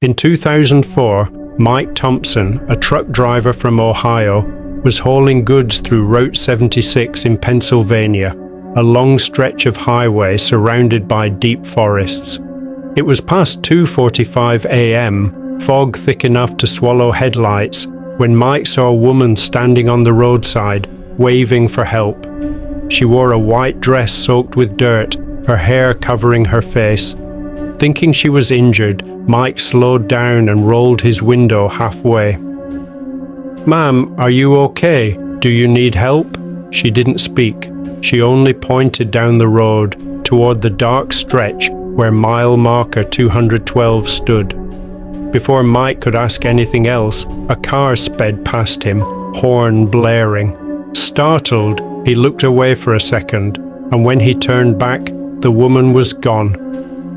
In 2004, Mike Thompson, a truck driver from Ohio, was hauling goods through Route 76 in Pennsylvania, a long stretch of highway surrounded by deep forests. It was past 2:45 a.m., fog thick enough to swallow headlights, when Mike saw a woman standing on the roadside, waving for help. She wore a white dress soaked with dirt, her hair covering her face. Thinking she was injured, Mike slowed down and rolled his window halfway. "Ma'am, are you okay? Do you need help?" She didn't speak. She only pointed down the road toward the dark stretch where mile marker 212 stood. Before Mike could ask anything else, a car sped past him, horn blaring. Startled, he looked away for a second, and when he turned back, the woman was gone.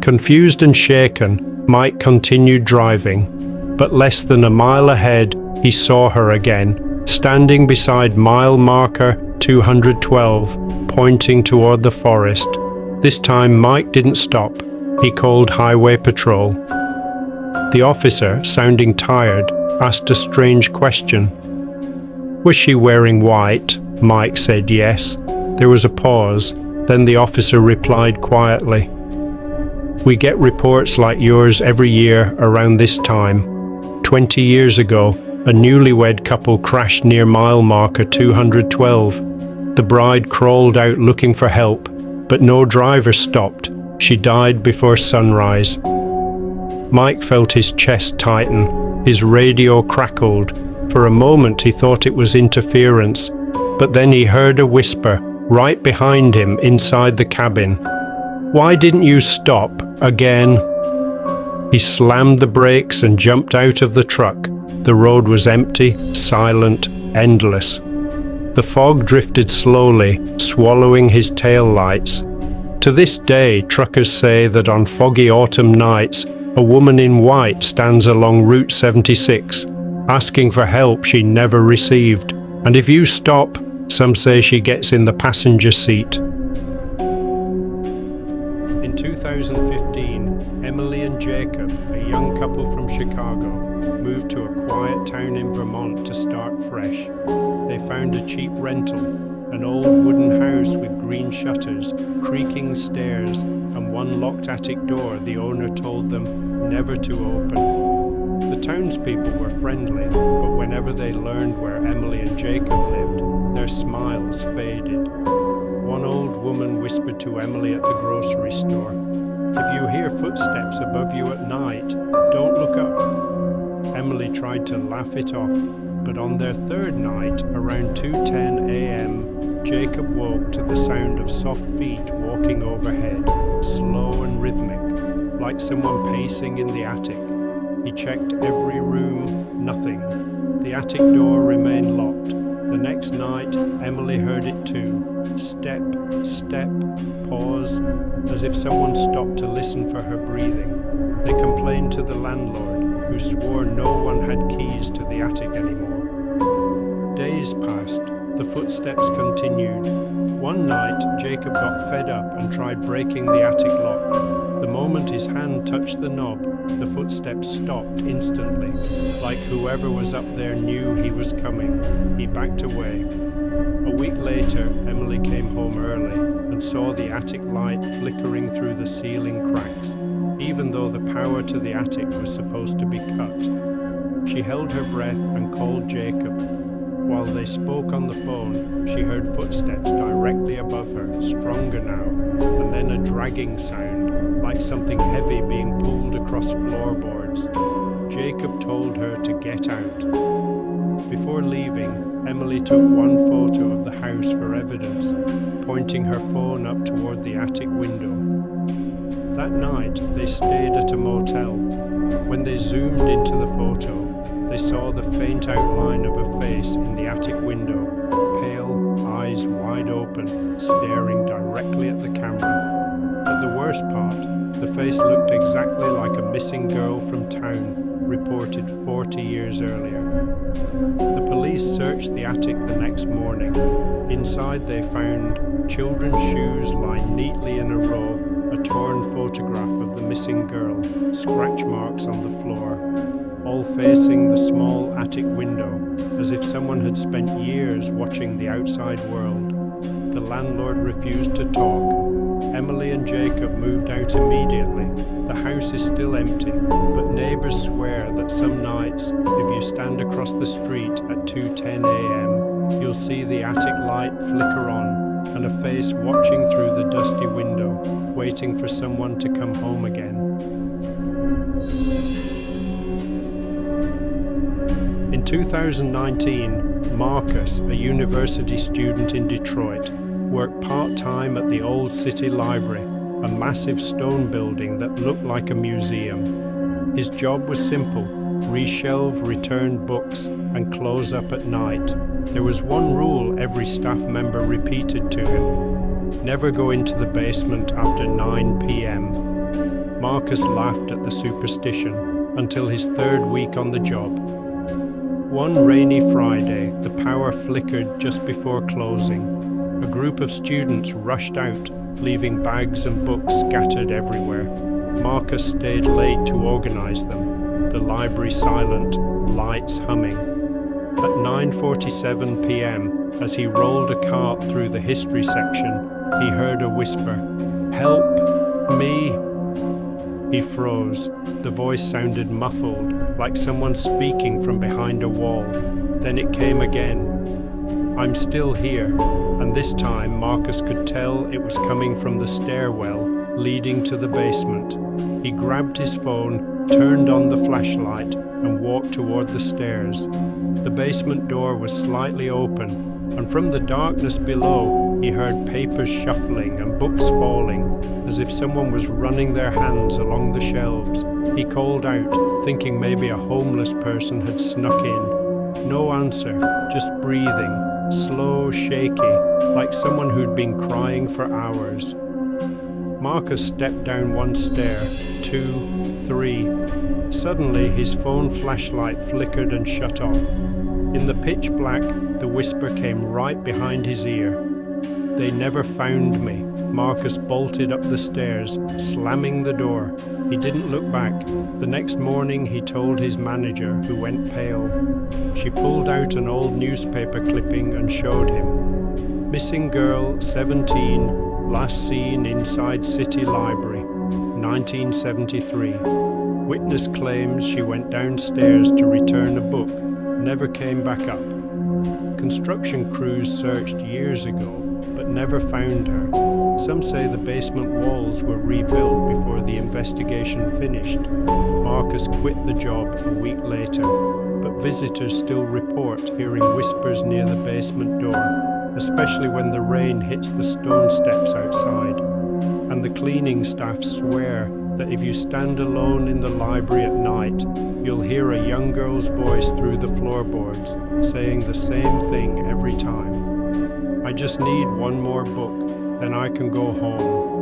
Confused and shaken, Mike continued driving, but less than a mile ahead, he saw her again, standing beside mile marker 212, pointing toward the forest. This time, Mike didn't stop. He called Highway Patrol. The officer, sounding tired, asked a strange question. "Was she wearing white?" Mike said yes. There was a pause. Then the officer replied quietly, "We get reports like yours every year around this time. 20 years ago, a newlywed couple crashed near mile marker 212. The bride crawled out looking for help, but no driver stopped. She died before sunrise." Mike felt his chest tighten. His radio crackled. For a moment he thought it was interference, but then he heard a whisper right behind him inside the cabin. "Why didn't you stop again?" He slammed the brakes and jumped out of the truck. The road was empty, silent, endless. The fog drifted slowly, swallowing his tail lights. To this day, truckers say that on foggy autumn nights, a woman in white stands along Route 76, asking for help she never received. And if you stop, some say she gets in the passenger seat. In 2015, Emily and Jacob, a young couple from Chicago, moved to a quiet town in Vermont to start fresh. They found a cheap rental, an old wooden house with green shutters, creaking stairs, and one locked attic door the owner told them never to open. The townspeople were friendly, but whenever they learned where Emily and Jacob lived, their smiles faded. One old woman whispered to Emily at the grocery store, "If you hear footsteps above you at night, don't look up." Emily tried to laugh it off, but on their third night, around 2:10 a.m., Jacob woke to the sound of soft feet walking overhead, slow and rhythmic, like someone pacing in the attic. He checked every room, nothing. The attic door remained locked. The next night, Emily heard it too. Step, step, pause, as if someone stopped to listen for her breathing. They complained to the landlord, who swore no one had keys to the attic anymore. Days passed. The footsteps continued. One night, Jacob got fed up and tried breaking the attic lock. The moment his hand touched the knob, the footsteps stopped instantly, like whoever was up there knew he was coming. He backed away. A week later, Emily came home early and saw the attic light flickering through the ceiling cracks, even though the power to the attic was supposed to be cut. She held her breath and called Jacob. While they spoke on the phone, she heard footsteps directly above her, stronger now, and then a dragging sound, like something heavy being pulled across floorboards. Jacob told her to get out. Before leaving, Emily took one photo of the house for evidence, pointing her phone up toward the attic window. That night, they stayed at a motel. When they zoomed into the photo, they saw the faint outline of a face in the attic window, pale, eyes wide open, staring directly at the camera. But the worst part, the face looked exactly like a missing girl from town, reported 40 years earlier. The police searched the attic the next morning. Inside they found children's shoes lying neatly in a row, a torn photograph of the missing girl, scratch marks marks on the floor, all facing the small attic window, as if someone had spent years watching the outside world. The landlord refused to talk. Emily and Jacob moved out immediately. The house is still empty, but neighbors swear that some nights, if you stand across the street at 2:10 a.m., you'll see the attic light flicker on and a face watching through the dusty window, waiting for someone to come home again. In 2019, Marcus, a university student in Detroit, worked part-time at the Old City Library, a massive stone building that looked like a museum. His job was simple: reshelve returned books and close up at night. There was one rule every staff member repeated to him: never go into the basement after 9 p.m. Marcus laughed at the superstition until his third week on the job. One rainy Friday, the power flickered just before closing. A group of students rushed out, leaving bags and books scattered everywhere. Marcus stayed late to organize them, the library silent, lights humming. At 9:47 p.m., as he rolled a cart through the history section, he heard a whisper, "Help me!" He froze. The voice sounded muffled, like someone speaking from behind a wall. Then it came again. "I'm still here." And this time Marcus could tell it was coming from the stairwell leading to the basement. He grabbed his phone, turned on the flashlight, and walked toward the stairs. The basement door was slightly open, and from the darkness below, he heard papers shuffling and books falling, as if someone was running their hands along the shelves. He called out, thinking maybe a homeless person had snuck in. No answer, just breathing, slow, shaky, like someone who'd been crying for hours. Marcus stepped down one stair, 2, 3. Suddenly, his phone flashlight flickered and shut off. In the pitch black, the whisper came right behind his ear. "They never found me." Marcus bolted up the stairs, slamming the door. He didn't look back. The next morning, he told his manager, who went pale. She pulled out an old newspaper clipping and showed him. "Missing girl, 17, last seen inside City Library, 1973. Witness claims she went downstairs to return a book, never came back up. Construction crews searched years ago, but never found her. Some say the basement walls were rebuilt before the investigation finished." Marcus quit the job a week later, but visitors still report hearing whispers near the basement door, especially when the rain hits the stone steps outside. And the cleaning staff swear that if you stand alone in the library at night, you'll hear a young girl's voice through the floorboards, saying the same thing every time. "I just need one more book, then I can go home."